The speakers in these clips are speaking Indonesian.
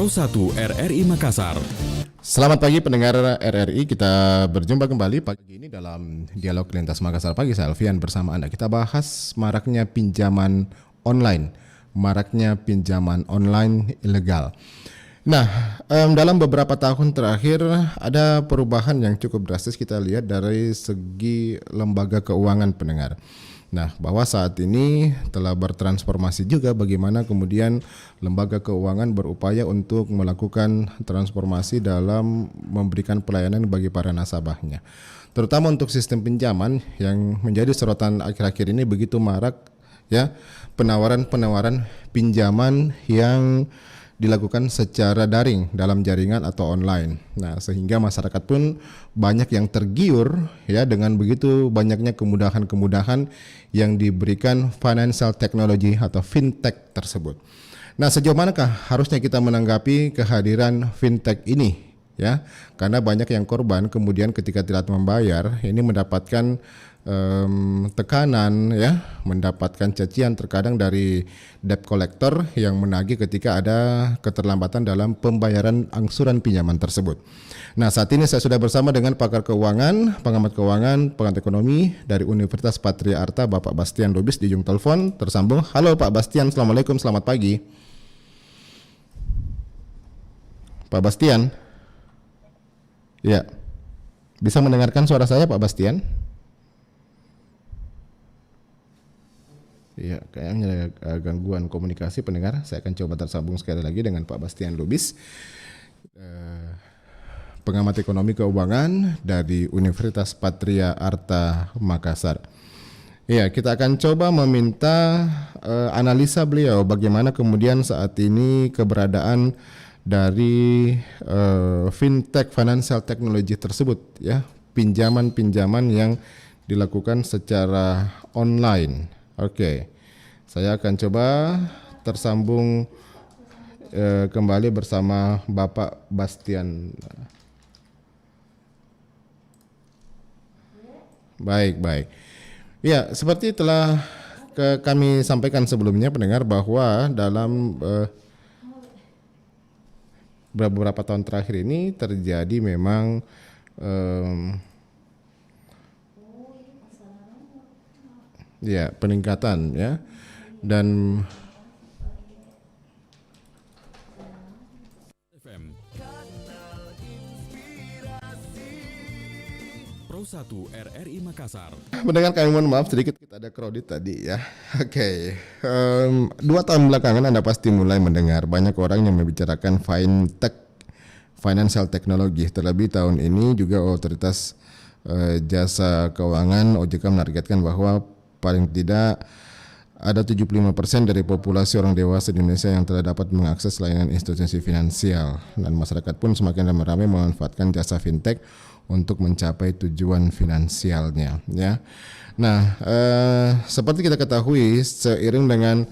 Pro 1 RRI Makassar. Selamat pagi pendengar RRI, kita berjumpa kembali pagi ini dalam Dialog Lintas Makassar Pagi. Saya Alfian bersama Anda. Kita bahas maraknya pinjaman online ilegal. Nah, dalam beberapa tahun terakhir ada perubahan yang cukup drastis kita lihat dari segi lembaga keuangan pendengar. Nah, bahwa saat ini telah bertransformasi juga bagaimana kemudian lembaga keuangan berupaya untuk melakukan transformasi dalam memberikan pelayanan bagi para nasabahnya. Terutama untuk sistem pinjaman yang menjadi sorotan akhir-akhir ini begitu marak ya, penawaran-penawaran pinjaman yang dilakukan secara daring dalam jaringan atau online. Nah, sehingga masyarakat pun banyak yang tergiur ya dengan begitu banyaknya kemudahan-kemudahan yang diberikan financial technology atau fintech tersebut. Nah, sejauh manakah harusnya kita menanggapi kehadiran fintech ini ya? Karena banyak yang korban kemudian ketika tidak membayar ini mendapatkan tekanan ya, mendapatkan cacian terkadang dari debt collector yang menagih ketika ada keterlambatan dalam pembayaran angsuran pinjaman tersebut. Nah, saat ini saya sudah bersama dengan pakar keuangan, pengamat keuangan, pengamat ekonomi dari Universitas Patria Arta, Bapak Bastian Lubis di ujung telepon tersambung. Halo Pak Bastian, Assalamualaikum, selamat pagi. Pak Bastian, ya, bisa mendengarkan suara saya Pak Bastian? Ya, kayaknya ada gangguan komunikasi pendengar. Saya akan coba tersambung sekali lagi dengan Pak Bastian Lubis, pengamat ekonomi keuangan dari Universitas Patria Arta Makassar. Ya, kita akan coba meminta analisa beliau bagaimana kemudian saat ini keberadaan dari fintech financial technology tersebut ya, pinjaman-pinjaman yang dilakukan secara online. Oke, saya akan coba tersambung kembali bersama Bapak Bastian. Baik. Ya, seperti telah kami sampaikan sebelumnya pendengar bahwa dalam beberapa tahun terakhir ini terjadi memang ya peningkatan ya, dan FM Pro 1 RRI Makassar. mendengar kami mohon maaf sedikit kita ada kredit tadi ya. Oke, 2 tahun belakangan Anda pasti mulai mendengar banyak orang yang membicarakan fintech, financial technology. Terlebih tahun ini juga otoritas jasa keuangan OJK menargetkan bahwa paling tidak ada 75% dari populasi orang dewasa di Indonesia yang telah dapat mengakses layanan institusi finansial, dan masyarakat pun semakin ramai-ramai memanfaatkan jasa fintech untuk mencapai tujuan finansialnya ya. Nah, seperti kita ketahui seiring dengan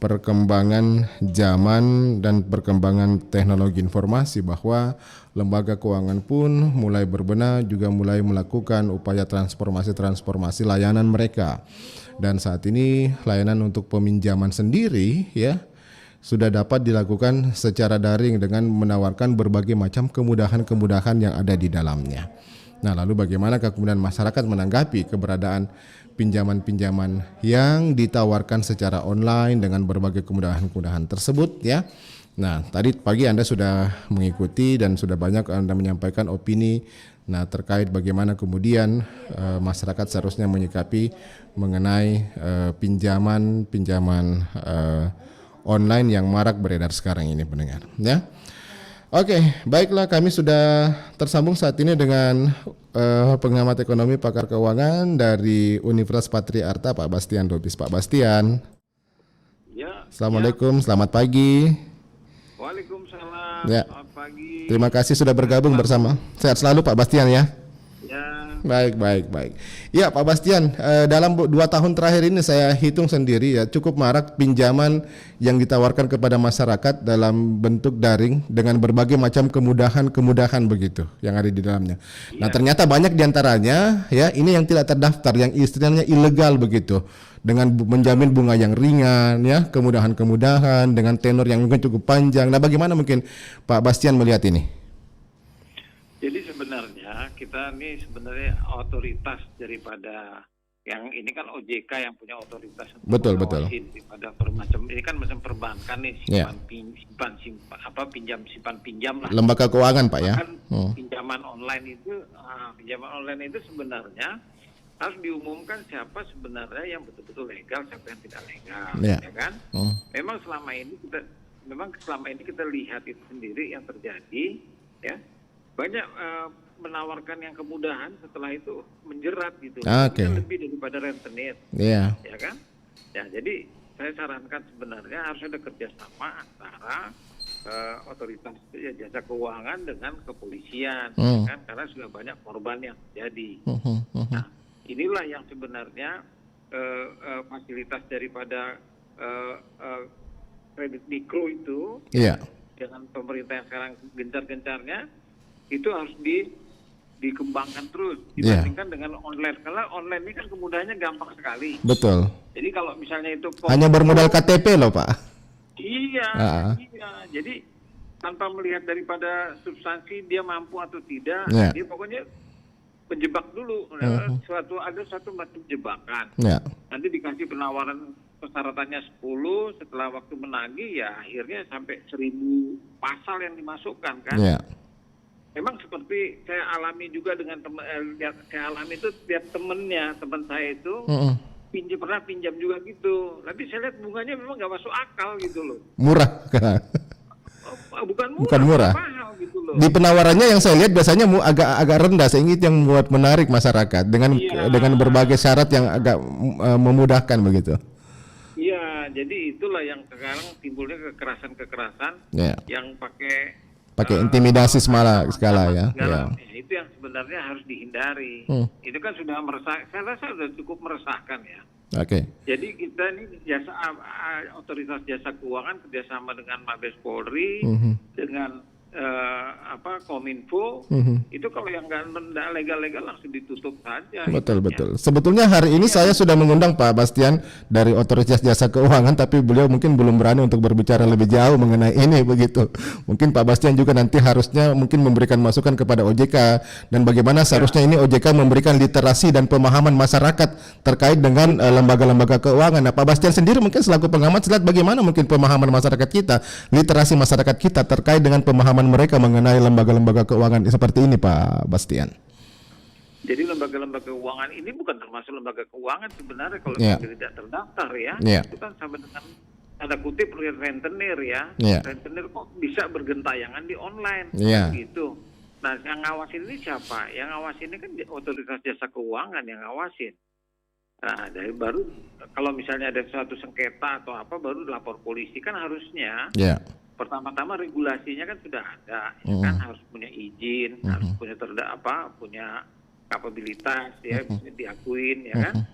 perkembangan zaman dan perkembangan teknologi informasi bahwa lembaga keuangan pun mulai berbenah, juga mulai melakukan upaya transformasi layanan mereka. Dan saat ini layanan untuk peminjaman sendiri ya sudah dapat dilakukan secara daring dengan menawarkan berbagai macam kemudahan-kemudahan yang ada di dalamnya. Nah, lalu bagaimana kemudian masyarakat menanggapi keberadaan pinjaman-pinjaman yang ditawarkan secara online dengan berbagai kemudahan-kemudahan tersebut ya. Nah, tadi pagi Anda sudah mengikuti dan sudah banyak Anda menyampaikan opini terkait bagaimana kemudian masyarakat seharusnya menyikapi mengenai pinjaman online yang marak beredar sekarang ini pendengar ya. Oke, baiklah, kami sudah tersambung saat ini dengan pengamat ekonomi pakar keuangan dari Universitas Patria Arta, Pak Bastian Lubis. Pak Bastian. Ya. Assalamualaikum, selamat pagi. Waalaikumsalam. Ya. Selamat pagi. Terima kasih sudah bergabung bersama. Sehat selalu Pak Bastian ya. Ya. Baik. Ya Pak Bastian, dalam 2 tahun terakhir ini saya hitung sendiri ya cukup marak pinjaman yang ditawarkan kepada masyarakat dalam bentuk daring dengan berbagai macam kemudahan begitu yang ada di dalamnya. Nah ternyata banyak diantaranya ya ini yang tidak terdaftar, yang istilahnya ilegal begitu, dengan menjamin bunga yang ringan ya, kemudahan-kemudahan dengan tenor yang mungkin cukup panjang. Nah bagaimana mungkin Pak Bastian melihat ini? Jadi sebenarnya kita ini sebenarnya otoritas daripada yang ini kan OJK yang punya otoritas untuk mengawasin daripada bermacam ini kan macam perbankan nih pinjam simpan pinjam lah, lembaga keuangan Pak ya. Pinjaman online itu sebenarnya harus diumumkan siapa sebenarnya yang betul-betul legal, siapa yang tidak legal, ya kan? Memang selama ini kita lihat itu sendiri yang terjadi ya. Banyak menawarkan yang kemudahan, setelah itu menjerat gitu. Itu lebih daripada rentenir, ya kan? Ya, jadi saya sarankan sebenarnya harus ada kerjasama antara otoritas jasa keuangan dengan kepolisian, ya kan? Karena sudah banyak korban yang terjadi. Nah, inilah yang sebenarnya fasilitas daripada kredit mikro itu, dengan pemerintah yang sekarang gencar-gencarnya, itu harus dikembangkan terus dibandingkan dengan online, karena online ini kan kemudahannya gampang sekali. Betul. Jadi kalau misalnya itu hanya bermodal KTP loh Pak. Iya. Jadi tanpa melihat daripada substansi dia mampu atau tidak, dia pokoknya penjebak dulu. Ada satu macam jebakan. Nanti dikasih penawaran persyaratannya 10, setelah waktu menagih ya akhirnya sampai 1000 pasal yang dimasukkan kan. Memang seperti saya alami juga dengan saya alami itu tiap teman saya itu pernah pinjam juga gitu. Tapi saya lihat bunganya memang nggak masuk akal gitu loh. Murah kan? Bukan murah. Mahal gitu loh. Di penawarannya yang saya lihat biasanya agak rendah, sehingga yang membuat menarik masyarakat dengan berbagai syarat yang agak memudahkan begitu. Iya, jadi itulah yang sekarang timbulnya kekerasan-kekerasan yang pakai intimidasi skala ya. Itu yang sebenarnya harus dihindari. Itu kan sudah saya rasa sudah cukup meresahkan ya. Jadi kita ini otoritas jasa keuangan kerjasama dengan Mabes Polri, dengan Kominfo, itu kalau yang nggak legal-legal langsung ditutup saja. Betul. Sebetulnya hari ini saya sudah mengundang Pak Bastian dari Otoritas Jasa Keuangan, tapi beliau mungkin belum berani untuk berbicara lebih jauh mengenai ini begitu. Mungkin Pak Bastian juga nanti harusnya mungkin memberikan masukan kepada OJK dan bagaimana seharusnya ini OJK memberikan literasi dan pemahaman masyarakat terkait dengan lembaga-lembaga keuangan. Nah, Pak Bastian sendiri mungkin selaku pengamat lihat bagaimana mungkin pemahaman masyarakat kita, literasi masyarakat kita terkait dengan pemahaman mereka mengenai lembaga-lembaga keuangan seperti ini Pak Bastian. Jadi lembaga-lembaga keuangan ini bukan termasuk lembaga keuangan sebenarnya kalau tidak terdaftar ya. Itu kan sama dengan tanda kutip rentenir ya. Rentenir kok bisa bergentayangan di online gitu. Nah, yang ngawasin ini siapa? Yang ngawasin ini kan otoritas jasa keuangan yang ngawasin. Nah, dari baru kalau misalnya ada suatu sengketa atau apa baru lapor polisi kan harusnya. Pertama-tama regulasinya kan sudah ada, ya kan harus punya izin, harus punya punya kapabilitas, ya bisa diakuin, ya kan,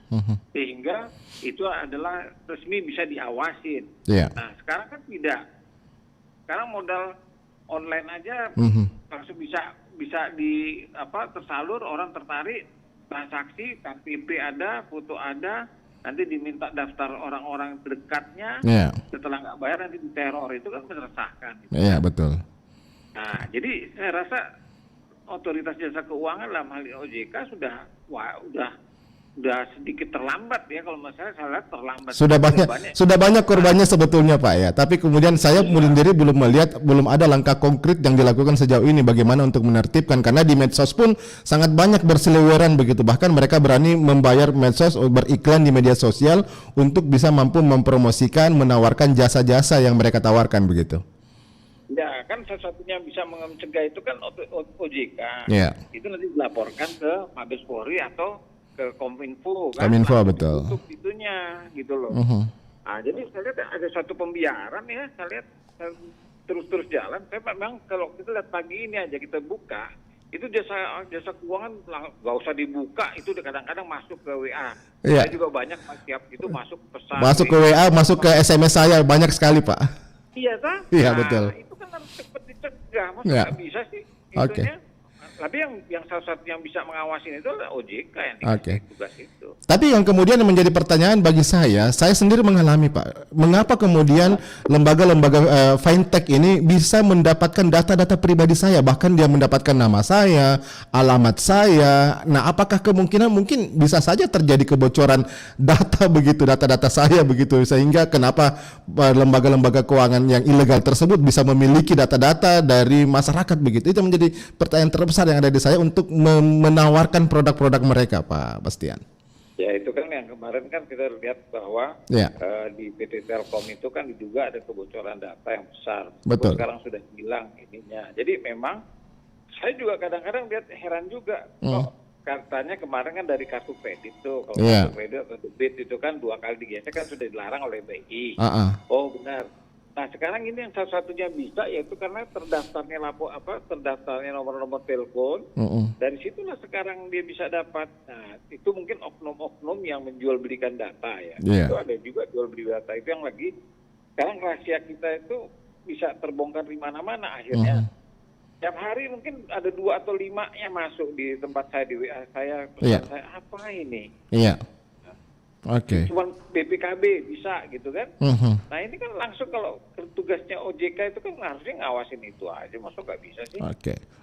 sehingga itu adalah resmi bisa diawasin. Nah sekarang kan tidak, sekarang modal online aja langsung bisa tersalur, orang tertarik, transaksi, KTP ada, foto ada. Nanti diminta daftar orang-orang dekatnya, setelah nggak bayar nanti diteror, itu kan meresahkan. Iya betul. Nah, jadi saya rasa otoritas jasa keuangan dalam hal OJK sudah sedikit terlambat ya, kalau saya lihat terlambat. Sudah banyak korbannya sebetulnya Pak ya. Tapi kemudian saya sendiri belum ada langkah konkret yang dilakukan sejauh ini bagaimana untuk menertibkan, karena di medsos pun sangat banyak berseliweran begitu. Bahkan mereka berani membayar medsos beriklan di media sosial untuk bisa mampu mempromosikan, menawarkan jasa-jasa yang mereka tawarkan begitu. Ya kan satu-satunya bisa mencegah itu kan OJK. Itu nanti dilaporkan ke Mabes Polri atau ke Kominfo kan. Kominfo betul. Untuk itunya gitu loh. Nah, jadi saya lihat ada satu pembiaran ya, saya lihat terus jalan. Saya memang kalau kita lihat pagi ini aja kita buka, itu jasa keuangan nggak usah dibuka, itu kadang-kadang masuk ke WA. Iya. Saya juga banyak tiap itu masuk pesan. Masuk ke WA, masuk ke SMS saya banyak sekali Pak. Iya kan? Iya betul. Itu kan harus cepat dicegah, masa Ya. nggak bisa sih Oke. itunya. Tapi yang salah satu yang bisa mengawasin itu adalah OJK yang dikasih tugas itu. Tapi yang kemudian menjadi pertanyaan bagi saya sendiri mengalami Pak, mengapa kemudian lembaga-lembaga fintech ini bisa mendapatkan data-data pribadi saya, bahkan dia mendapatkan nama saya, alamat saya. Nah, apakah kemungkinan mungkin bisa saja terjadi kebocoran data begitu, data-data saya begitu, sehingga kenapa lembaga-lembaga keuangan yang ilegal tersebut bisa memiliki data-data dari masyarakat begitu? Itu menjadi pertanyaan terbesar yang ada di saya untuk menawarkan produk-produk mereka, Pak Bastian. Ya itu kan yang kemarin kan kita lihat bahwa di PT Telkom itu kan diduga ada kebocoran data yang besar. Betul. Sekarang sudah hilang ininya. Jadi memang saya juga kadang-kadang lihat heran juga. Kok katanya kemarin kan dari kartu kredit tuh, kalau kartu kredit atau debit itu kan 2 kali digesek kan sudah dilarang oleh BI. Oh benar. Nah sekarang ini yang satu-satunya bisa yaitu karena terdaftarnya terdaftarnya nomor-nomor telepon. Dari situlah sekarang dia bisa dapat. Nah itu mungkin oknum-oknum yang menjual belikan data ya. Itu ada juga jual beli data itu yang lagi sekarang rahasia kita itu bisa terbongkar di mana-mana akhirnya. Tiap hari mungkin ada 2 atau 5 yang masuk di tempat saya di WA saya. Saya apa ini? Iya. Oke. Cuma BPKB bisa gitu kan. Nah ini kan langsung kalau tugasnya OJK itu kan harusnya ngawasin itu aja, masuk nggak bisa sih.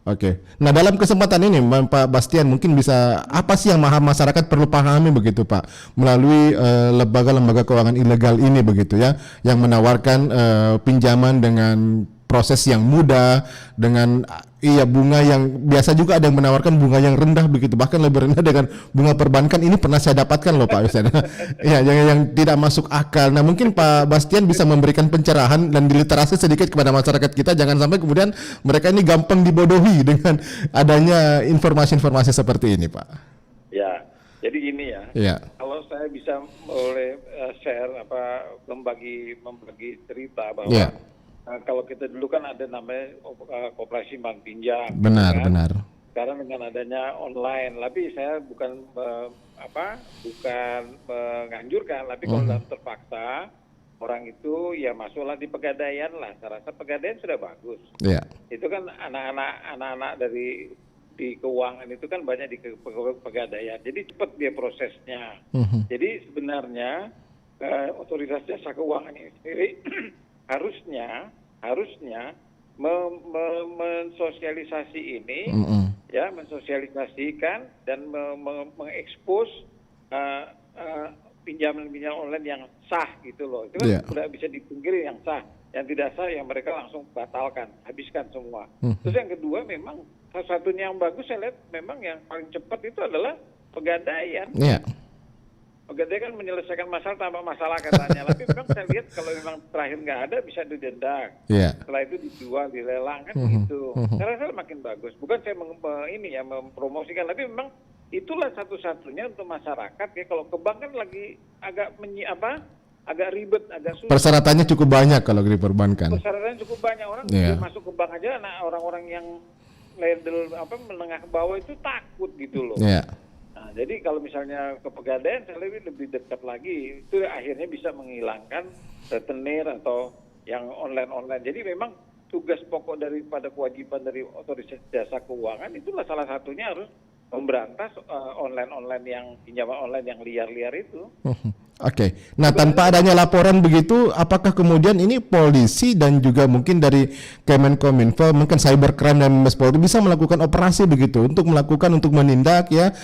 Oke. Nah dalam kesempatan ini Pak Bastian mungkin bisa apa sih yang masyarakat perlu pahami begitu Pak melalui lembaga-lembaga keuangan ilegal ini begitu ya, yang menawarkan pinjaman dengan proses yang mudah, dengan bunga yang biasa, juga ada yang menawarkan bunga yang rendah begitu, bahkan lebih rendah dengan bunga perbankan. Ini pernah saya dapatkan loh Pak Bastian. Ya, yang tidak masuk akal. Nah mungkin Pak Bastian bisa memberikan pencerahan dan diliterasi sedikit kepada masyarakat kita, jangan sampai kemudian mereka ini gampang dibodohi dengan adanya informasi-informasi seperti ini Pak. Ya, jadi gini ya. Kalau saya bisa boleh share membagi cerita bahwa kalau kita dulu kan ada namanya koperasi bank pinjam. Benar. Sekarang dengan adanya online, tapi saya bukan menganjurkan, tapi kalau dalam terpaksa orang itu ya masuklah di pegadaian lah. Saya rasa pegadaian sudah bagus. Itu kan anak-anak dari di keuangan itu kan banyak di pegadaian. Jadi cepat dia prosesnya. Jadi sebenarnya otoritas jasa keuangan ini sendiri harusnya mensosialisasi ini, mensosialisasikan dan mengekspos pinjaman-pinjaman online yang sah gitu loh. Itu kan sudah bisa dipungkiri yang sah, yang tidak sah yang mereka langsung batalkan, habiskan semua. Terus yang kedua memang salah satunya yang bagus saya lihat memang yang paling cepat itu adalah pegadaian. Pegadaian kan menyelesaikan masalah tanpa masalah katanya. Tapi memang saya lihat kalau memang terakhir nggak ada bisa didenda. Setelah itu dijual, dilelang kan gitu. Saya rasa makin bagus. Bukan saya mempromosikan, tapi memang itulah satu-satunya untuk masyarakat ya. Kalau ke bank kan lagi agak ribet, agak susah. Persyaratannya cukup banyak kalau di perbankan. Persyaratannya cukup banyak, orang masuk ke bank aja. Nah orang-orang yang level menengah ke bawah itu takut gitu loh. Nah, jadi kalau misalnya ke pegadaian saya lebih dekat lagi, itu akhirnya bisa menghilangkan retenir atau yang online. Jadi memang tugas pokok daripada kewajiban dari otoritas jasa keuangan itulah salah satunya harus memberantas online yang pinjaman online yang liar-liar itu. Oke. Nah, tanpa adanya laporan begitu, apakah kemudian ini polisi dan juga mungkin dari Kemenkominfo, mungkin cybercrime dan Mabes Polri bisa melakukan operasi begitu untuk menindak ya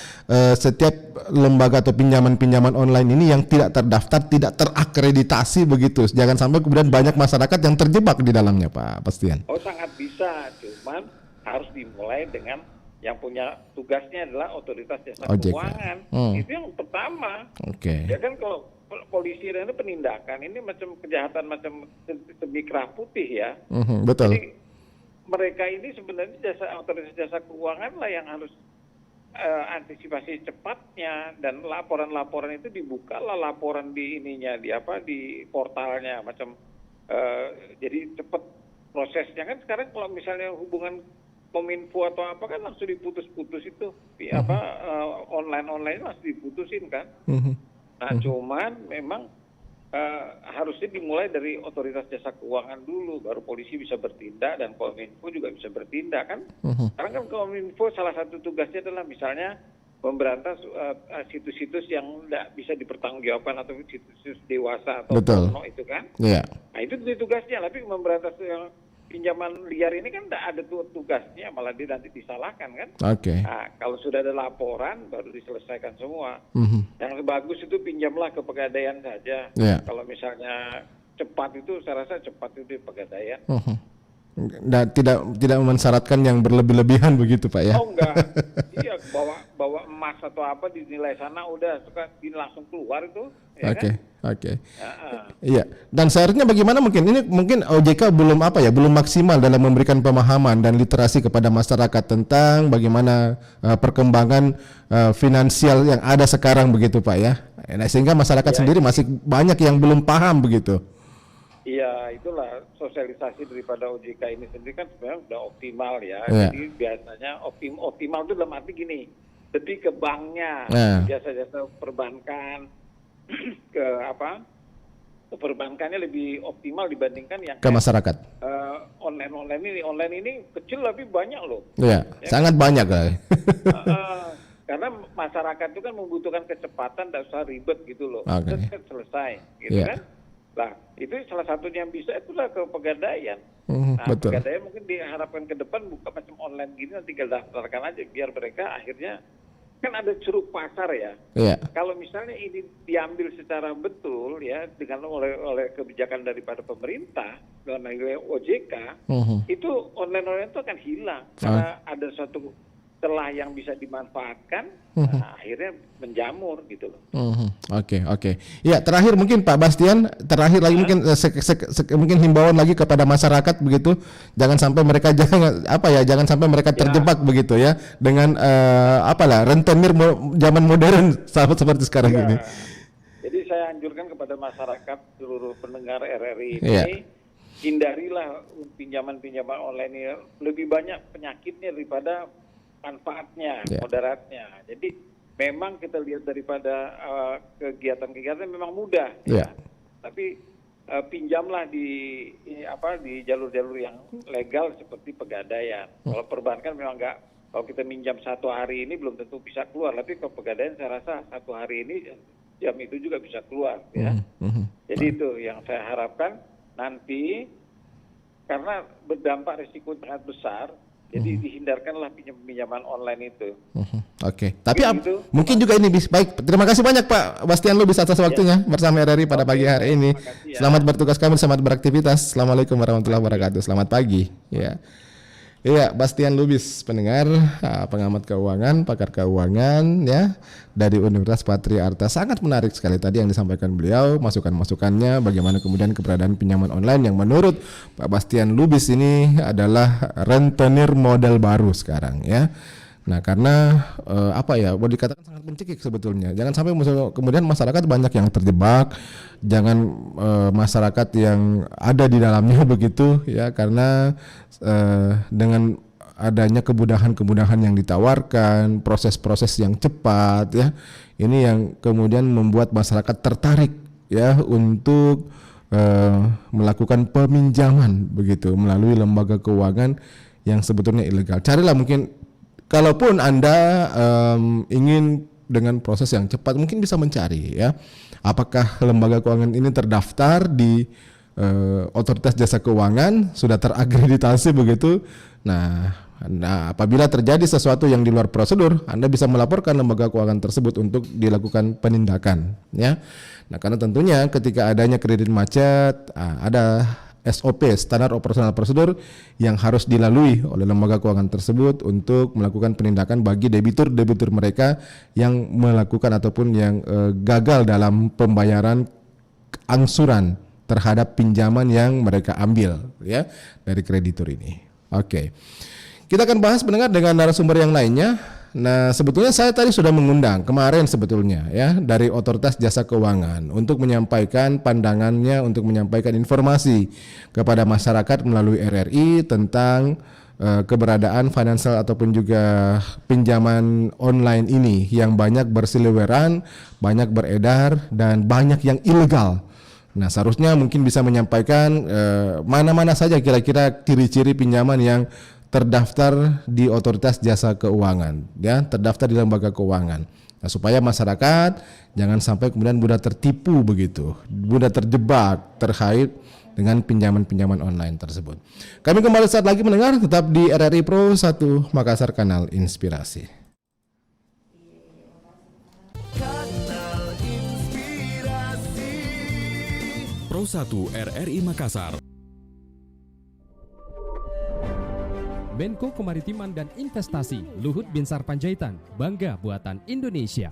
setiap lembaga atau pinjaman-pinjaman online ini yang tidak terdaftar, tidak terakreditasi begitu. Jangan sampai kemudian banyak masyarakat yang terjebak di dalamnya, Pak Bastian. Oh, sangat bisa, cuman harus dimulai dengan yang punya tugasnya adalah otoritas jasa keuangan. Itu yang pertama. Ya kan kalau polisi itu penindakan ini macam kejahatan macam demi kerah putih ya. Betul. Jadi mereka ini sebenarnya otoritas jasa keuangan lah yang harus antisipasi cepatnya, dan laporan-laporan itu dibukalah laporan di di portalnya macam jadi cepat prosesnya kan. Sekarang kalau misalnya hubungan Kominfo atau apa kan langsung diputus-putus itu, online langsung diputusin kan. Nah, cuman memang harusnya dimulai dari otoritas jasa keuangan dulu, baru polisi bisa bertindak dan Kominfo juga bisa bertindak kan. Sekarang kan Kominfo salah satu tugasnya adalah misalnya memberantas situs-situs yang tidak bisa dipertanggungjawabkan atau situs-situs dewasa atau porno itu kan. Nah itu tugasnya, tapi memberantas yang pinjaman liar ini kan tidak ada tugasnya, malah dia nanti disalahkan kan. Nah, kalau sudah ada laporan baru diselesaikan semua. Yang bagus itu pinjamlah ke Pegadaian saja. Kalau misalnya cepat itu, saya rasa cepat itu di Pegadaian. Nah, tidak mensyaratkan yang berlebih-lebihan begitu Pak ya? Oh enggak, iya bawa emas atau apa dinilai sana udah langsung keluar itu. Oke. Iya. Dan seharusnya bagaimana mungkin OJK belum belum maksimal dalam memberikan pemahaman dan literasi kepada masyarakat tentang bagaimana perkembangan finansial yang ada sekarang begitu Pak ya. Nah, sehingga masyarakat sendiri masih banyak yang belum paham begitu. Iya, itulah sosialisasi daripada OJK ini sendiri kan sebenarnya sudah optimal ya. Jadi biasanya optimal itu dalam arti gini, lebih ke banknya, jasa-jasa perbankan, ke perbankannya lebih optimal dibandingkan yang ke masyarakat. Online ini kecil tapi banyak loh. Iya, sangat banyak lah. Karena masyarakat itu kan membutuhkan kecepatan, tidak usah ribet gitu loh. Selesai, gitu kan. Nah, itu salah satunya yang bisa itulah ke Pegadaian. Betul. Pegadaian mungkin diharapkan ke depan buka macam online gini, nanti tinggal daftarkan aja biar mereka akhirnya kan ada ceruk pasar ya. Kalau misalnya ini diambil secara betul ya dengan oleh kebijakan daripada pemerintah dengan OJK, itu online itu akan hilang karena ada suatu celah yang bisa dimanfaatkan, akhirnya menjamur gitu loh. Oke. Ya, terakhir mungkin Pak Bastian, lagi mungkin mungkin himbauan lagi kepada masyarakat begitu, jangan sampai mereka jangan sampai mereka terjebak begitu ya dengan rentenir zaman modern seperti sekarang ini. Jadi saya anjurkan kepada masyarakat seluruh pendengar RRI ini, hindarilah pinjaman-pinjaman online ini, lebih banyak penyakitnya daripada manfaatnya, moderatnya. Jadi memang kita lihat daripada kegiatan-kegiatan memang mudah, tapi pinjamlah di jalur-jalur yang legal seperti Pegadaian. Kalau perbankan memang enggak. Kalau kita minjam 1 hari ini belum tentu bisa keluar, tapi kalau Pegadaian saya rasa 1 hari ini jam itu juga bisa keluar, ya. Jadi itu yang saya harapkan nanti, karena berdampak risiko sangat besar. Jadi dihindarkanlah pinjaman online itu. Tapi mungkin juga ini baik. Terima kasih banyak Pak Bastian Lubis atas waktunya bersama RRI pada pagi hari ini. Selamat bertugas kami, selamat beraktivitas. Assalamualaikum warahmatullahi wabarakatuh. Selamat pagi. Iya, Bastian Lubis, pendengar, pengamat keuangan, pakar keuangan ya dari Universitas Patria Arta. Sangat menarik sekali tadi yang disampaikan beliau, masukan-masukannya bagaimana kemudian keberadaan pinjaman online yang menurut Pak Bastian Lubis ini adalah rentenir model baru sekarang ya. Nah, karena boleh dikatakan sangat mencekik sebetulnya. Jangan sampai kemudian masyarakat banyak yang terjebak, jangan masyarakat yang ada di dalamnya begitu ya, karena dengan adanya kemudahan-kemudahan yang ditawarkan, proses-proses yang cepat ya, ini yang kemudian membuat masyarakat tertarik ya untuk melakukan peminjaman begitu melalui lembaga keuangan yang sebetulnya ilegal. Carilah mungkin, kalaupun Anda ingin dengan proses yang cepat, mungkin bisa mencari ya, apakah lembaga keuangan ini terdaftar di otoritas jasa keuangan, sudah terakreditasi begitu. Nah, apabila terjadi sesuatu yang di luar prosedur, Anda bisa melaporkan lembaga keuangan tersebut untuk dilakukan penindakan ya. Nah, karena tentunya ketika adanya kredit macet, ada SOP, standar operasional prosedur yang harus dilalui oleh lembaga keuangan tersebut untuk melakukan penindakan bagi debitur-debitur mereka yang melakukan ataupun yang gagal dalam pembayaran angsuran terhadap pinjaman yang mereka ambil ya dari kreditur ini. Oke. Kita akan bahas pendengar dengan narasumber yang lainnya. Nah, sebetulnya saya tadi sudah mengundang kemarin sebetulnya ya dari Otoritas Jasa Keuangan untuk menyampaikan pandangannya, untuk menyampaikan informasi kepada masyarakat melalui RRI tentang keberadaan financial ataupun juga pinjaman online ini yang banyak berseliweran, banyak beredar dan banyak yang ilegal. Nah, seharusnya mungkin bisa menyampaikan mana-mana saja kira-kira ciri-ciri pinjaman yang terdaftar di Otoritas Jasa Keuangan, ya, terdaftar di lembaga keuangan. Nah, supaya masyarakat jangan sampai kemudian mudah tertipu begitu, mudah terjebak terkait dengan pinjaman-pinjaman online tersebut. Kami kembali saat lagi mendengar, tetap di RRI Pro 1 Makassar, Kanal Inspirasi. Pro 1 RRI Makassar. Menko Kemaritiman dan Investasi Luhut Binsar Panjaitan, bangga buatan Indonesia.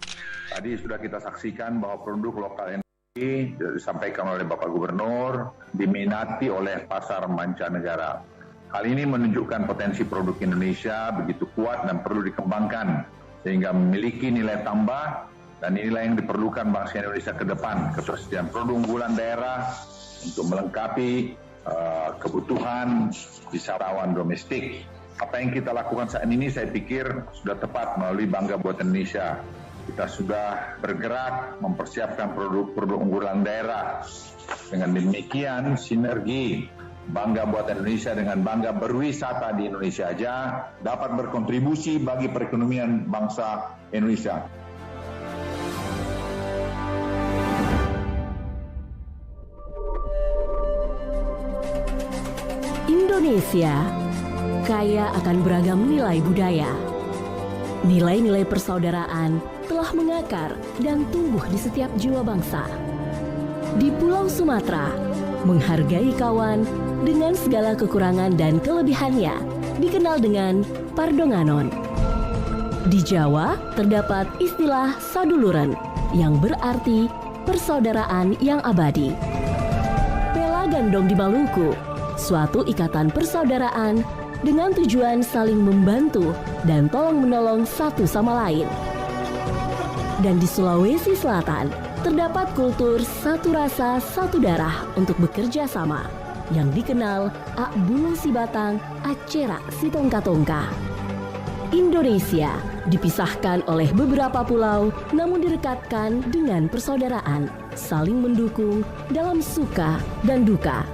Tadi sudah kita saksikan bahwa produk lokal ini disampaikan oleh Bapak Gubernur, diminati oleh pasar mancanegara. Hal ini menunjukkan potensi produk Indonesia begitu kuat dan perlu dikembangkan, sehingga memiliki nilai tambah, dan inilah yang diperlukan bangsa Indonesia ke depan, ketersediaan produk unggulan daerah untuk melengkapi kebutuhan wisatawan domestik. Apa yang kita lakukan saat ini saya pikir sudah tepat melalui Bangga Buatan Indonesia. Kita sudah bergerak mempersiapkan produk-produk unggulan daerah. Dengan demikian sinergi Bangga Buatan Indonesia dengan bangga berwisata di Indonesia aja dapat berkontribusi bagi perekonomian bangsa Indonesia. Indonesia kaya akan beragam nilai budaya. Nilai-nilai persaudaraan telah mengakar dan tumbuh di setiap jiwa bangsa. Di Pulau Sumatera, menghargai kawan dengan segala kekurangan dan kelebihannya dikenal dengan Pardonganon. Di Jawa terdapat istilah saduluren yang berarti persaudaraan yang abadi. Pela Gandong di Maluku, suatu ikatan persaudaraan dengan tujuan saling membantu dan tolong-menolong satu sama lain. Dan di Sulawesi Selatan, terdapat kultur satu rasa satu darah untuk bekerja sama yang dikenal Ak Bulung Si Batang, Acera Si Tongka-Tongka. Indonesia dipisahkan oleh beberapa pulau namun direkatkan dengan persaudaraan, saling mendukung dalam suka dan duka.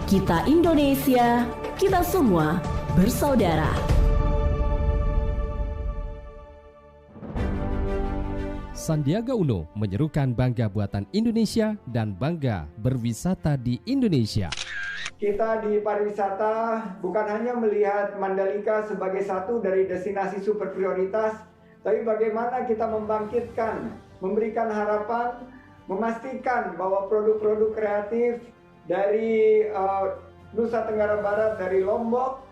Kita Indonesia, kita semua bersaudara. Sandiaga Uno menyerukan bangga buatan Indonesia dan bangga berwisata di Indonesia. Kita di pariwisata bukan hanya melihat Mandalika sebagai satu dari destinasi super prioritas, tapi bagaimana kita membangkitkan, memberikan harapan, memastikan bahwa produk-produk kreatif dari Nusa Tenggara Barat, dari Lombok,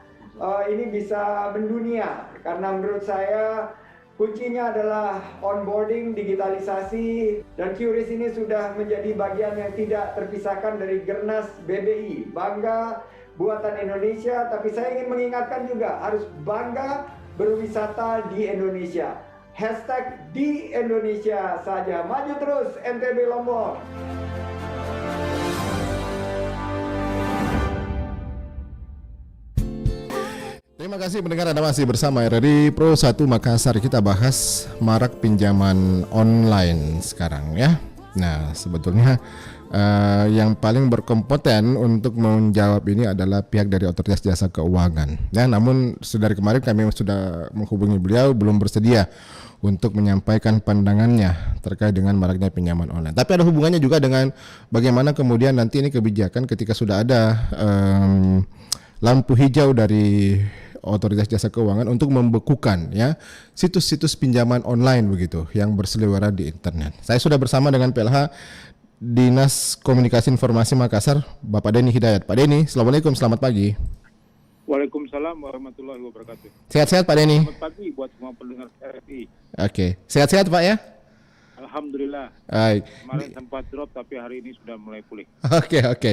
ini bisa mendunia. Karena menurut saya kuncinya adalah onboarding, digitalisasi, dan QRIS ini sudah menjadi bagian yang tidak terpisahkan dari Gernas BBI. Bangga buatan Indonesia, tapi saya ingin mengingatkan juga harus bangga berwisata di Indonesia. Hashtag di Indonesia saja. Maju terus NTB Lombok. Terima kasih pendengar, Anda masih bersama RRI Pro 1 Makassar. Kita bahas marak pinjaman online sekarang ya. Nah, sebetulnya yang paling berkompeten untuk menjawab ini adalah pihak dari Otoritas Jasa Keuangan. Ya, namun dari kemarin kami sudah menghubungi beliau, belum bersedia untuk menyampaikan pandangannya terkait dengan maraknya pinjaman online. Tapi ada hubungannya juga dengan bagaimana kemudian nanti ini kebijakan ketika sudah ada lampu hijau dari Otoritas Jasa Keuangan untuk membekukan ya situs-situs pinjaman online begitu yang berseliweran di internet. Saya sudah bersama dengan PLH Dinas Komunikasi Informasi Makassar, Bapak Denny Hidayat. Pak Denny, Assalamualaikum, selamat pagi. Waalaikumsalam warahmatullahi wabarakatuh. Sehat-sehat Pak Denny. Selamat pagi buat semua pendengar RRI. Oke, sehat-sehat Pak ya. Alhamdulillah. Baik. Kemarin sempat drop tapi hari ini sudah mulai pulih. Oke.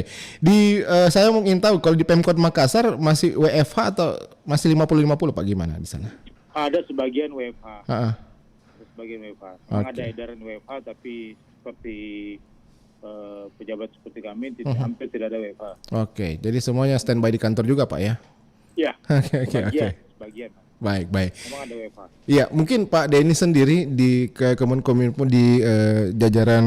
Saya mau ingin tahu kalau di Pemkot Makassar masih WFH atau masih 50-50 Pak, gimana di sana? Ada sebagian WFH. Ada sebagian WFH. Okay. Ada edaran WFH tapi seperti pejabat seperti kami hampir tidak ada WFH. Oke, jadi semuanya standby di kantor juga Pak ya? Ya. Oke. Sebagian. Baik. Memang ada WFH. Iya, mungkin Pak Denny sendiri di Kemenkominfo di jajaran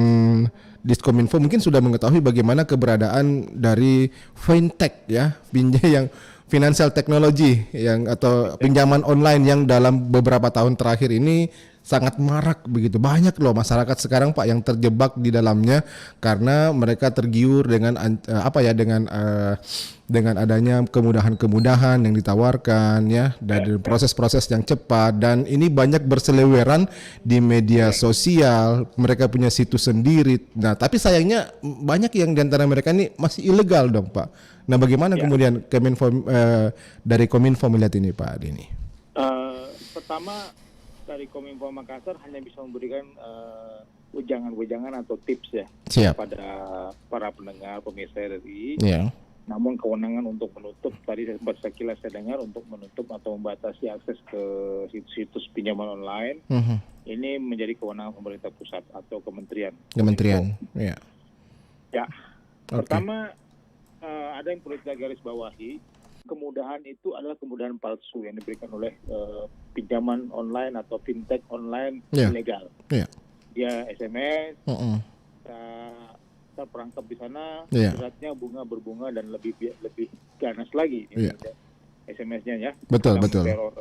Diskominfo mungkin sudah mengetahui bagaimana keberadaan dari fintech ya, yang financial technology yang atau pinjaman online yang dalam beberapa tahun terakhir ini sangat marak begitu. Banyak loh masyarakat sekarang Pak yang terjebak di dalamnya karena mereka tergiur dengan dengan adanya kemudahan-kemudahan yang ditawarkan ya, dari proses-proses yang cepat, dan ini banyak berseliweran di media sosial. Mereka punya situs sendiri. Nah, tapi sayangnya banyak yang di antara mereka ini masih ilegal dong, Pak. Nah, bagaimana kemudian dari Kominfo melihat ini, Pak Denny? Pertama, dari Kominfo Makassar hanya bisa memberikan wejangan-wejangan atau tips ya kepada para pendengar pemirsa RRI. Namun kewenangan untuk menutup, tadi sempat sekilas saya dengar, untuk menutup atau membatasi akses ke situs pinjaman online, ini menjadi kewenangan pemerintah pusat atau kementerian. Ya. Ya. Pertama, ada yang perlu kita garis bawahi. Kemudahan itu adalah kemudahan palsu yang diberikan oleh pinjaman online atau fintech online ilegal. Dia SMS, kita perangkap di sana, beratnya bunga berbunga dan lebih ganas lagi. SMS-nya ya. Betul. Teror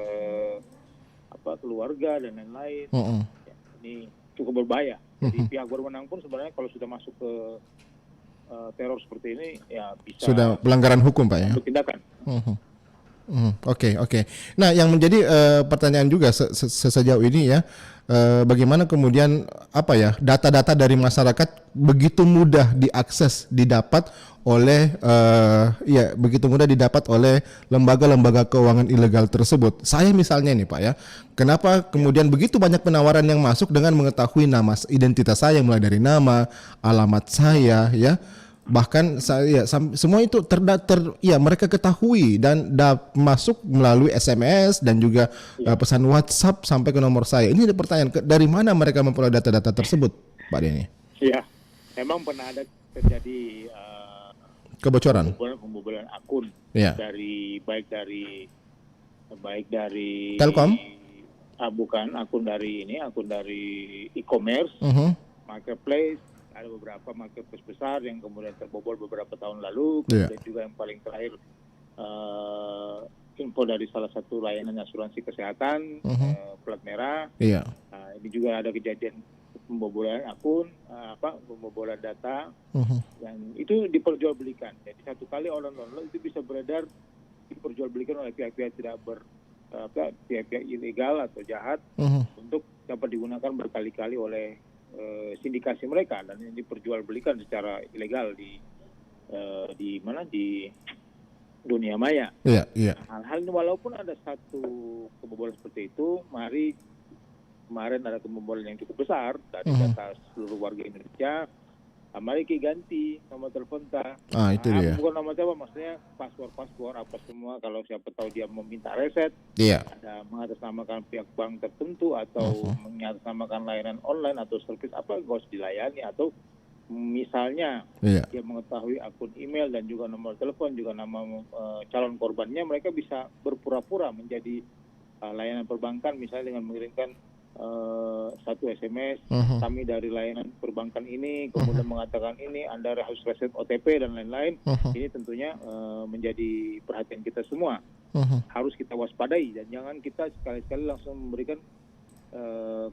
keluarga dan lain-lain. Ya, ini cukup berbahaya. Jadi pihak berwenang pun sebenarnya kalau sudah masuk ke teror seperti ini ya bisa sudah pelanggaran hukum, Pak, ya. Tindakan. Oke. Nah, yang menjadi pertanyaan juga sejauh ini ya, bagaimana kemudian data-data dari masyarakat begitu mudah didapat oleh lembaga-lembaga keuangan ilegal tersebut. Saya misalnya nih, Pak, ya, kenapa kemudian begitu banyak penawaran yang masuk dengan mengetahui nama, identitas saya, mulai dari nama, alamat saya, ya. Bahkan saya semua itu mereka ketahui dan masuk melalui SMS dan juga pesan WhatsApp sampai ke nomor saya. Ini ada pertanyaan, dari mana mereka memperoleh data-data tersebut, Pak Denny? Iya, memang pernah ada terjadi kebocoran, pembobolan akun dari baik dari Telkom, bukan akun dari e-commerce, marketplace. Ada beberapa marketplace besar yang kemudian terbobol beberapa tahun lalu. Kemudian juga yang paling terakhir info dari salah satu layanan asuransi kesehatan, plat merah. Ini juga ada kejadian pembobolan akun, pembobolan data, dan itu diperjualbelikan. Jadi satu kali online itu bisa beredar, diperjualbelikan oleh pihak-pihak pihak-pihak ilegal atau jahat untuk dapat digunakan berkali-kali oleh sindikasi mereka, dan ini diperjualbelikan secara ilegal di dunia maya. Hal-hal ini walaupun ada satu kebobolan seperti itu, kemarin ada kebobolan yang cukup besar dari data seluruh warga Indonesia. Mari kita ganti nomor telepon itu dia. Bukan nomor telepon, maksudnya password apa semua. Kalau siapa tahu dia meminta reset, ada mengatasnamakan pihak bank tertentu atau mengatasnamakan layanan online atau service apa, harus dilayani. Atau misalnya dia mengetahui akun email dan juga nomor telepon, juga nama calon korbannya, mereka bisa berpura-pura menjadi layanan perbankan, misalnya dengan mengirimkan satu SMS, kami dari layanan perbankan ini, kemudian mengatakan ini Anda harus reset OTP dan lain-lain. Ini tentunya menjadi perhatian kita semua. Harus kita waspadai dan jangan kita sekali-sekali langsung memberikan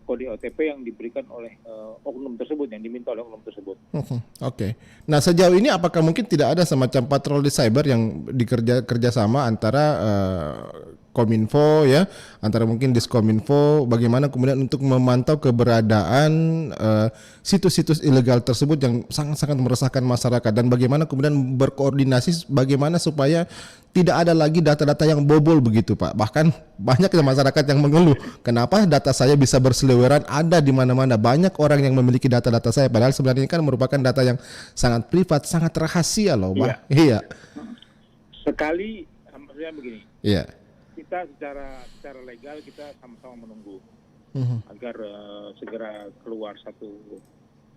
kode OTP yang diberikan oleh oknum tersebut, yang diminta oleh oknum tersebut. Oke. Nah, sejauh ini apakah mungkin tidak ada semacam patroli cyber yang kerjasama antara Kominfo ya, antara mungkin Diskominfo, bagaimana kemudian untuk memantau keberadaan situs-situs ilegal tersebut yang sangat-sangat meresahkan masyarakat, dan bagaimana kemudian berkoordinasi bagaimana supaya tidak ada lagi data-data yang bobol begitu, Pak. Bahkan banyak masyarakat yang mengeluh, kenapa data saya bisa berseliweran ada di mana-mana. Banyak orang yang memiliki data-data saya, padahal sebenarnya kan merupakan data yang sangat privat, sangat rahasia loh, Pak. Iya. Sekali, maksudnya begini. Iya. Kita secara legal kita sama-sama menunggu agar segera keluar satu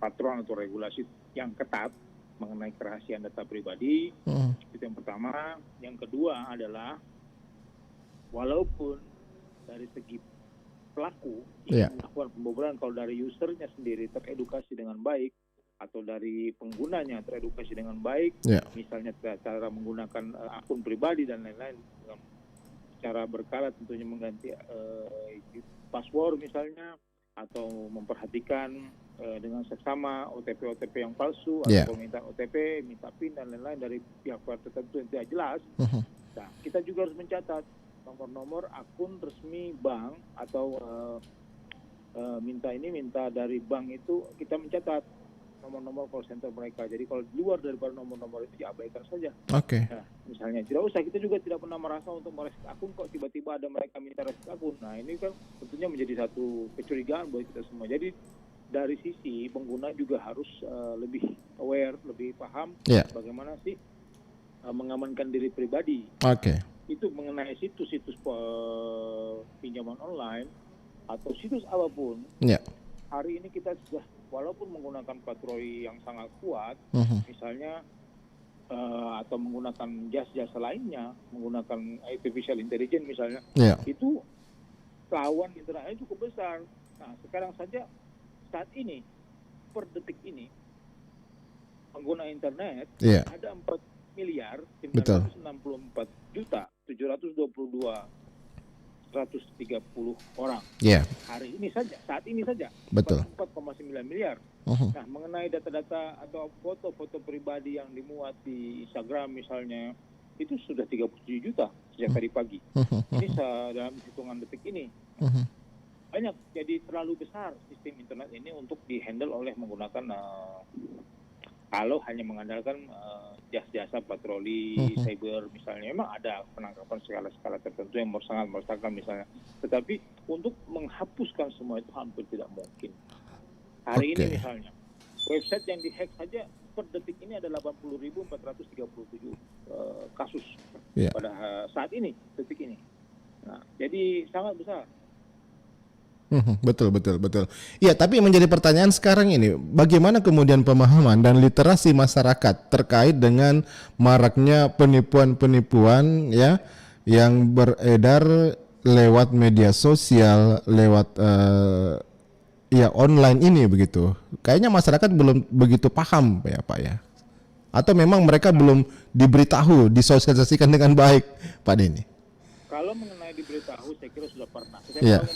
patron atau regulasi yang ketat mengenai kerahasiaan data pribadi. Itu yang pertama. Yang kedua adalah walaupun dari segi pelaku yang melakukan pembobolan, kalau dari usernya sendiri teredukasi dengan baik atau dari penggunanya teredukasi dengan baik, misalnya cara menggunakan akun pribadi dan lain-lain, dengan cara berkala tentunya mengganti password misalnya, atau memperhatikan dengan seksama OTP yang palsu atau permintaan OTP, minta PIN dan lain-lain dari pihak tertentu yang tidak jelas. Nah, kita juga harus mencatat nomor-nomor akun resmi bank atau minta dari bank itu kita mencatat nomor-nomor call center mereka. Jadi kalau di luar daripada nomor-nomor itu diabaikan saja. Nah, misalnya tidak usah, kita juga tidak pernah merasa untuk mereset akun kok tiba-tiba ada mereka minta reset akun. Nah, ini kan tentunya menjadi satu kecurigaan buat kita semua. Jadi dari sisi pengguna juga harus lebih aware, lebih paham bagaimana sih mengamankan diri pribadi. Itu mengenai situs-situs pinjaman online atau situs apapun. Hari ini kita sudah, walaupun menggunakan patroli yang sangat kuat, misalnya atau menggunakan jasa lainnya, menggunakan artificial intelligence misalnya, itu lawan internetnya cukup besar. Nah, sekarang saja saat ini per detik ini pengguna internet ada 4.964.722.130 orang. Hari ini saja, saat ini saja 4,9 miliar. Nah, mengenai data-data atau foto-foto pribadi yang dimuat di Instagram misalnya, itu sudah 37 juta sejak tadi pagi. Ini dalam hitungan detik ini. Banyak, jadi terlalu besar sistem internet ini untuk dihandle oleh menggunakan kalau hanya mengandalkan jasa-jasa patroli cyber misalnya. Memang ada penangkapan skala-skala tertentu yang sangat meresahkan misalnya, tetapi untuk menghapuskan semua itu hampir tidak mungkin. Hari ini misalnya website yang dihack saja per detik ini ada 80.437 kasus pada saat ini, detik ini. Nah, jadi sangat besar. Betul. Iya, tapi menjadi pertanyaan sekarang ini, bagaimana kemudian pemahaman dan literasi masyarakat terkait dengan maraknya penipuan-penipuan yang beredar lewat media sosial, lewat online ini begitu. Kayaknya masyarakat belum begitu paham ya Pak ya. Atau memang mereka belum diberitahu, disosialisasikan dengan baik, Pak Denny? Kalau mengenai diberitahu, saya kira sudah pernah.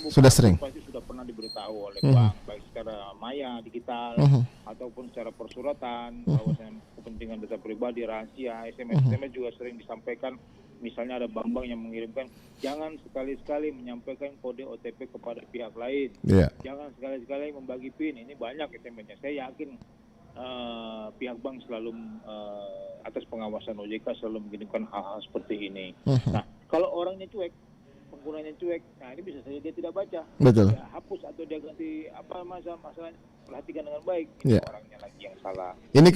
Sudah sering. Pasti sudah pernah diberitahu oleh bank, baik secara maya, digital, ataupun secara persuratan, bahwa kepentingan data pribadi, rahasia, SMS juga sering disampaikan. Misalnya ada bank-bank yang mengirimkan, jangan sekali-sekali menyampaikan kode OTP kepada pihak lain. Jangan sekali-sekali membagi PIN. Ini banyak SMS-nya. Saya yakin pihak bank selalu atas pengawasan OJK selalu mengirimkan hal-hal seperti ini. Nah, kalau orangnya cuek, penggunanya cuek, nah ini bisa saja dia tidak baca. Dia hapus atau dia ganti masalahnya, perhatikan dengan baik. Ini orangnya lagi yang salah. Ini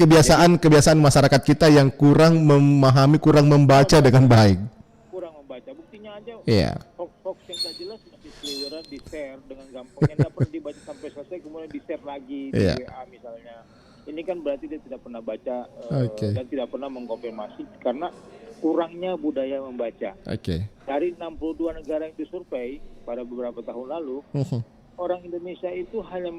kebiasaan masyarakat kita yang kurang memahami, kurang membaca dengan baik. Kurang membaca. Buktinya aja hoax yang tak jelas masih seliweran di-share dengan gampangnya, tidak pernah dibaca sampai selesai, kemudian di-share lagi di WA misalnya. Ini kan berarti dia tidak pernah baca dan tidak pernah mengkonfirmasi karena kurangnya budaya membaca. Dari 62 negara yang disurvei pada beberapa tahun lalu, orang Indonesia itu hanya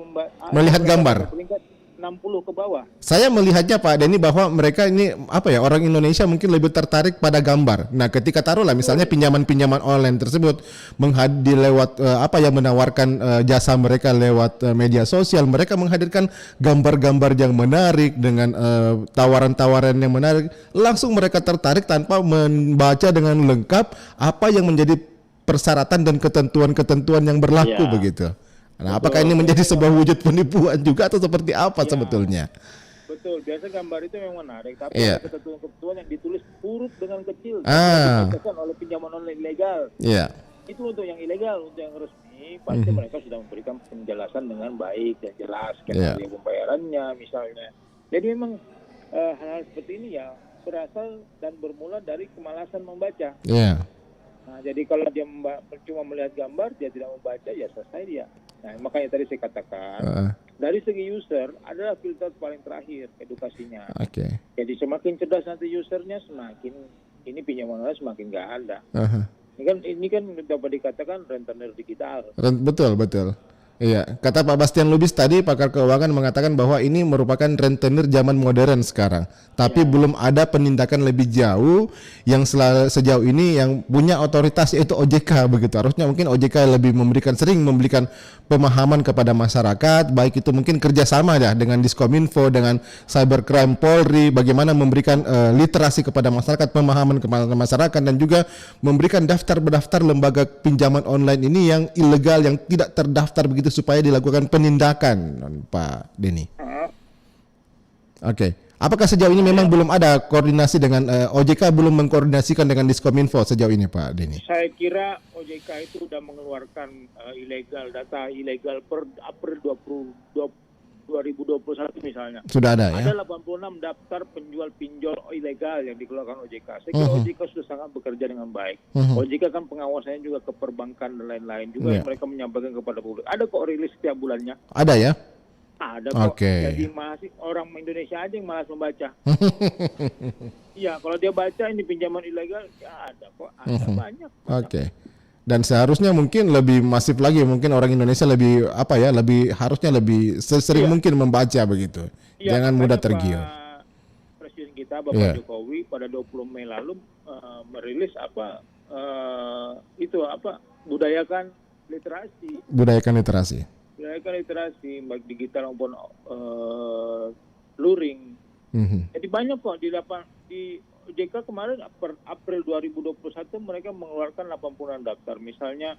melihat gambar. Peringkat 60 ke bawah. Saya melihatnya Pak Denny bahwa mereka ini orang Indonesia mungkin lebih tertarik pada gambar. Nah, ketika taruhlah misalnya pinjaman-pinjaman online tersebut lewat yang menawarkan jasa mereka lewat media sosial, mereka menghadirkan gambar-gambar yang menarik dengan tawaran-tawaran yang menarik, langsung mereka tertarik tanpa membaca dengan lengkap apa yang menjadi persyaratan dan ketentuan-ketentuan yang berlaku begitu. Nah, apakah ini menjadi sebuah wujud penipuan juga atau seperti apa sebetulnya? Betul, biasa gambar itu memang menarik, tapi ada ketentuan-ketentuan yang ditulis huruf dengan kecil, dibacakan oleh pinjaman online ilegal. Itu untuk yang ilegal, untuk yang resmi pasti mereka sudah memberikan penjelasan dengan baik dan jelas, karena pembayarannya misalnya. Jadi memang hal-hal seperti ini berasal dan bermula dari kemalasan membaca. Nah, jadi kalau dia cuma melihat gambar, dia tidak membaca, ya selesai dia. Nah, makanya tadi saya katakan, dari segi user adalah filter paling terakhir edukasinya. Jadi semakin cerdas nanti usernya, semakin ini pinjaman online semakin nggak ada. Ini kan dapat dikatakan rentenir digital. Betul. Iya, kata Pak Bastian Lubis tadi, pakar keuangan mengatakan bahwa ini merupakan rentenir zaman modern sekarang. Tapi belum ada penindakan lebih jauh yang sejauh ini yang punya otoritas yaitu OJK begitu. Harusnya mungkin OJK lebih sering memberikan pemahaman kepada masyarakat, baik itu mungkin kerjasama ya dengan Diskominfo, dengan Cybercrime Polri, bagaimana memberikan literasi kepada masyarakat, pemahaman kepada masyarakat, dan juga memberikan daftar lembaga pinjaman online ini yang ilegal, yang tidak terdaftar begitu, supaya dilakukan penindakan, Pak Denny. Oke. Apakah sejauh ini memang belum ada koordinasi dengan OJK, belum mengkoordinasikan dengan Diskominfo sejauh ini, Pak Denny? Saya kira OJK itu sudah mengeluarkan data ilegal per April 2021 misalnya. Sudah ada ya? Ada 86 daftar penjual pinjol ilegal yang dikeluarkan OJK. Saya kira OJK sudah sangat bekerja dengan baik. OJK kan pengawasannya juga ke perbankan dan lain-lain juga yang mereka menyampaikan kepada publik. Ada kok rilis setiap bulannya. Ada ya? Ada kok. Jadi masih orang Indonesia aja yang malas membaca. Iya, kalau dia baca ini pinjaman ilegal, ya ada kok. Ada banyak. Oke. Dan seharusnya mungkin lebih masif lagi, mungkin orang Indonesia lebih harusnya lebih sering mungkin membaca begitu. Jangan mudah tergiur. Presiden kita Bapak Jokowi pada 20 Mei lalu merilis budayakan literasi. Budayakan literasi baik digital maupun luring. Jadi banyak kok di OJK kemarin April 2021 mereka mengeluarkan 86 daftar. Misalnya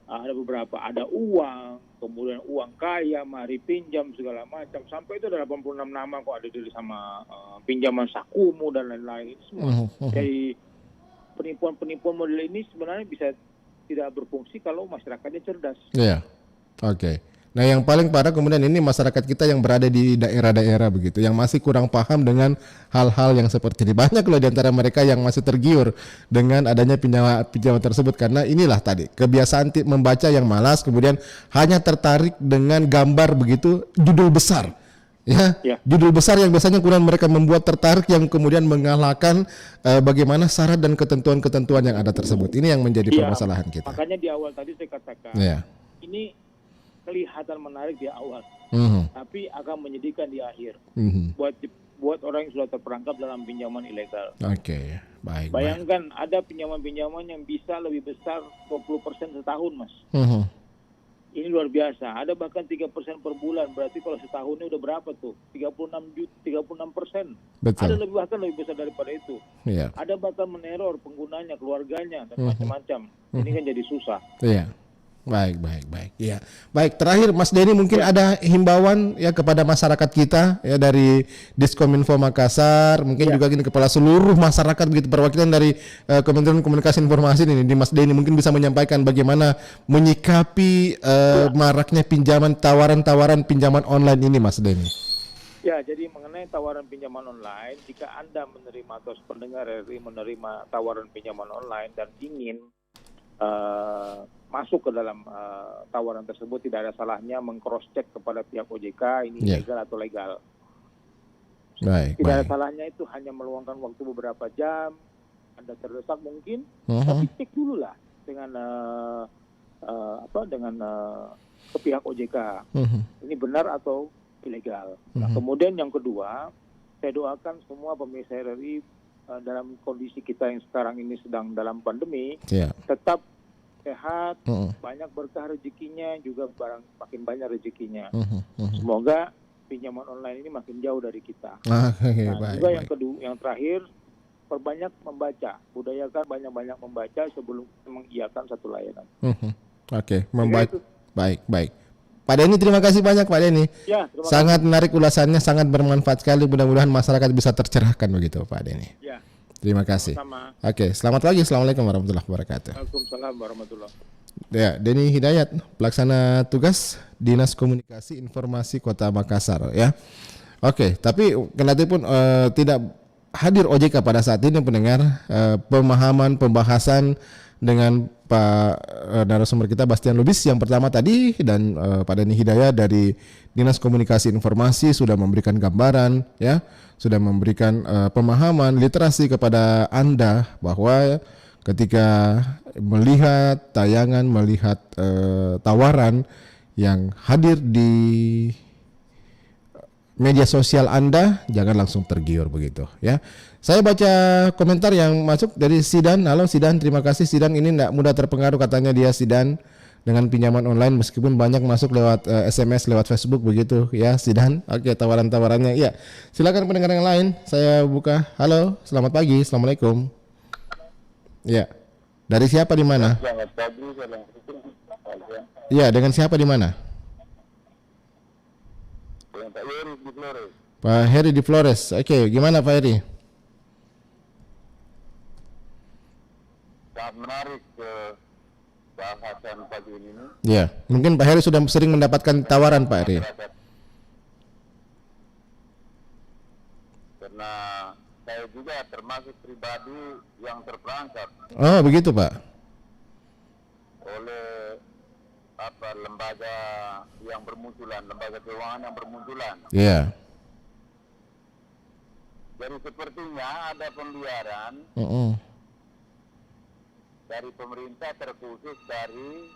ada beberapa, ada uang, kemudian uang kaya, mari pinjam segala macam. Sampai itu ada 86 nama kok, ada diri sama pinjaman sakumu dan lain-lain. Semua. Jadi penipuan model ini sebenarnya bisa tidak berfungsi kalau masyarakatnya cerdas. Iya. Oke. Nah, yang paling parah kemudian ini masyarakat kita yang berada di daerah-daerah begitu, yang masih kurang paham dengan hal-hal yang seperti ini. Banyak loh di antara mereka yang masih tergiur dengan adanya pinjaman tersebut, karena inilah tadi kebiasaan membaca yang malas, kemudian hanya tertarik dengan gambar begitu, judul besar. Judul besar yang biasanya kemudian mereka membuat tertarik, yang kemudian mengalahkan bagaimana syarat dan ketentuan-ketentuan yang ada tersebut. Ini yang menjadi permasalahan kita. Makanya di awal tadi saya katakan, ini kelihatan menarik di awal, tapi akan menyedihkan di akhir. Buat orang yang sudah terperangkap dalam pinjaman ilegal. Oke, baik. Bayangkan ada pinjaman-pinjaman yang bisa lebih besar 20% setahun, Mas. Ini luar biasa. Ada bahkan 3% per bulan. Berarti kalau setahunnya udah berapa tuh? 36%. Betul. Ada bahkan lebih besar daripada itu. Ada bahkan meneror penggunanya, keluarganya, dan macam-macam. Ini kan jadi susah. Baik. Ya. Baik, terakhir Mas Denny mungkin ada himbauan ya kepada masyarakat kita ya dari Diskominfo Makassar, mungkin juga gini kepada seluruh masyarakat begitu, perwakilan dari Kementerian Komunikasi Informasi ini, di Mas Denny mungkin bisa menyampaikan bagaimana menyikapi maraknya tawaran pinjaman online ini, Mas Denny. Ya, jadi mengenai tawaran pinjaman online, jika Anda menerima atau pendengar RRI menerima tawaran pinjaman online dan ingin masuk ke dalam tawaran tersebut, tidak ada salahnya meng-cross-check kepada pihak OJK ini legal atau legal. Tidak ada salahnya itu hanya meluangkan waktu beberapa jam, Anda terdesak mungkin, tapi cek dulu lah dengan ke pihak OJK. Ini benar atau ilegal. Nah, kemudian yang kedua, saya doakan semua pemirsa RRI dalam kondisi kita yang sekarang ini sedang dalam pandemi, tetap sehat, banyak berkah rezekinya, juga makin banyak rezekinya. Semoga pinjaman online ini makin jauh dari kita. Yang terakhir, perbanyak membaca, budayakan banyak-banyak membaca sebelum mengiyakan satu layanan. Membaca. Baik. Pak Denny, terima kasih banyak Pak Denny. Sangat menarik ulasannya, sangat bermanfaat sekali. Mudah-mudahan masyarakat bisa tercerahkan begitu Pak Denny. Terima kasih. Sama-sama. Selamat pagi. Assalamualaikum warahmatullahi wabarakatuh. Waalaikumsalam warahmatullahi. Ya, Denny Hidayat, pelaksana tugas Dinas Komunikasi Informasi Kota Makassar ya. Tapi kendatipun tidak hadir OJK pada saat ini pendengar, pembahasan dengan Pak narasumber kita Bastian Lubis yang pertama tadi dan Pak Denny Hidayat dari Dinas Komunikasi Informasi sudah memberikan gambaran ya, sudah memberikan pemahaman literasi kepada Anda bahwa ketika melihat tayangan, melihat tawaran yang hadir di media sosial Anda, jangan langsung tergiur begitu ya. Saya baca komentar yang masuk dari Sidan. Halo Sidan, terima kasih Sidan. Ini tidak mudah terpengaruh katanya dia Sidan dengan pinjaman online meskipun banyak masuk lewat SMS, lewat Facebook begitu ya Sidan. Oke, tawaran-tawarannya. Iya. Silakan pendengar yang lain. Saya buka. Halo, selamat pagi. Assalamualaikum. Iya. Dari siapa di mana? Selamat pagi. Iya, dengan siapa di mana? Dengan Pak Heri di Flores. Pak Heri di Flores. Oke, gimana Pak Heri? Sangat menarik bahasan pagi ini. Ya, mungkin Pak Heri sudah sering mendapatkan tawaran Pak Heri. Karena saya juga termasuk pribadi yang terperangkap. Oh, begitu Pak. Oleh lembaga yang bermunculan, lembaga keuangan yang bermunculan. Iya. Jadi sepertinya ada pembiaran dari pemerintah terkhusus dari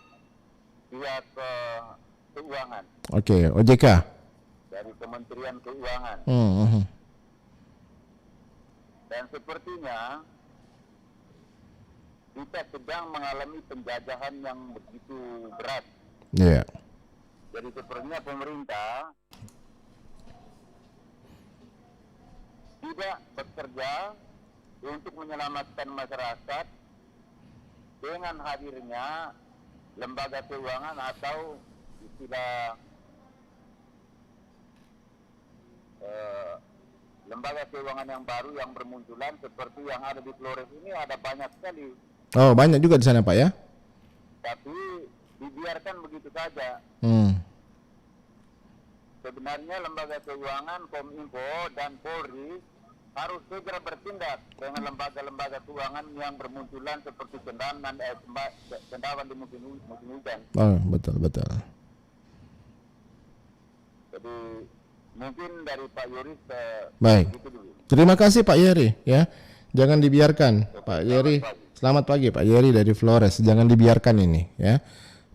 pihak keuangan. Oke, OJK. Dari Kementerian Keuangan. Dan sepertinya kita sedang mengalami penjajahan yang begitu berat. Iya. Jadi sepertinya pemerintah tidak bekerja untuk menyelamatkan masyarakat dengan hadirnya lembaga keuangan atau istilah lembaga keuangan yang baru yang bermunculan seperti yang ada di Flores ini ada banyak sekali. Oh, banyak juga di sana Pak ya? Tapi dibiarkan begitu saja. Sebenarnya lembaga keuangan, Kominfo dan Polri harus segera bertindak dengan lembaga-lembaga keuangan yang bermunculan seperti Cendawan di musim hujan. Oh, betul. Jadi mungkin dari Pak Yoris. Baik. Terima kasih Pak Yeri ya. Jangan dibiarkan Pak Yeri. Selamat pagi Pak Yeri dari Flores. Jangan dibiarkan ini ya.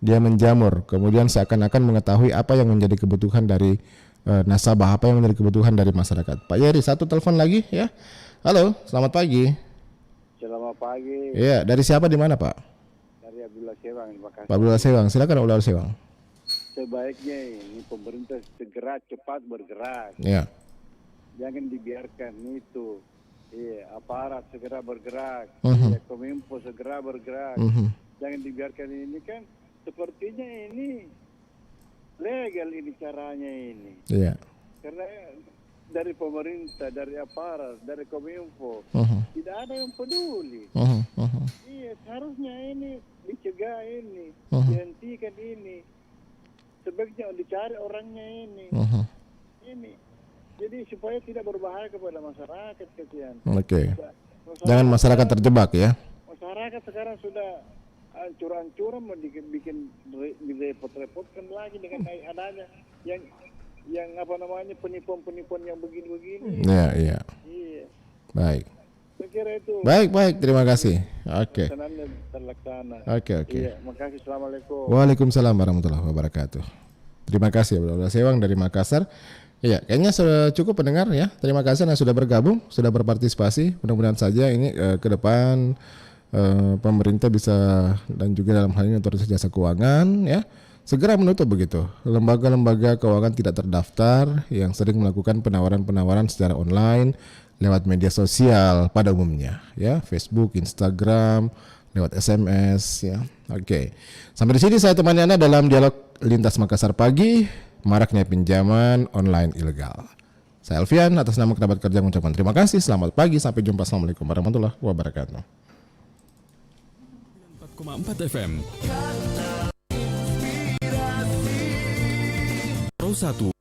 Dia menjamur, kemudian seakan-akan mengetahui apa yang menjadi kebutuhan dari nasabah, apa yang menjadi kebutuhan dari masyarakat. Pak Yeri, satu telepon lagi ya. Halo, selamat pagi. Selamat pagi. Iya, dari siapa di mana Pak? Dari Abdullah Sewang, Makassar. Pak Abdullah Sewang, silakan Abdullah Sewang. Sebaiknya ini pemerintah segera cepat bergerak. Iya. Jangan dibiarkan itu. Iya, aparat segera bergerak. Kominfo segera bergerak. Jangan dibiarkan ini kan sepertinya ini legal ini caranya ini. Iya. Karena dari pemerintah, dari aparat, dari Kominfo tidak ada yang peduli. Iya, seharusnya ini dicegah ini, dihentikan ini. Sebaiknya dicari orangnya ini. Ini. Jadi supaya tidak berbahaya kepada masyarakat kesian. Oke. Jangan masyarakat terjebak ya. Masyarakat sekarang sudah ancur-ancuran mau bikin direpot-repotkan lagi dengan adanya yang apa namanya penipuan-penipuan yang begini-begini. Iya. Baik. Saya kira itu. Baik, terima kasih. Oke. Terlaksana. Oke. Iya, makasih. Assalamualaikum. Waalaikumsalam warahmatullahi wabarakatuh. Terima kasih Abdullah Sewang dari Makassar. Iya, kayaknya sudah cukup pendengar ya. Terima kasih yang sudah bergabung, sudah berpartisipasi. Mudah-mudahan saja ini ke depan pemerintah bisa, dan juga dalam hal ini otoritas jasa keuangan ya, segera menutup begitu lembaga-lembaga keuangan tidak terdaftar yang sering melakukan penawaran-penawaran secara online lewat media sosial pada umumnya ya, Facebook, Instagram, lewat SMS ya. Oke. Sampai di sini saya temani Anda dalam dialog Lintas Makassar pagi, maraknya pinjaman online ilegal. Saya Alfian, atas nama kerabat kerja mengucapkan terima kasih. Selamat pagi, sampai jumpa. Assalamualaikum warahmatullahi wabarakatuh. 4,4 FM Pro 1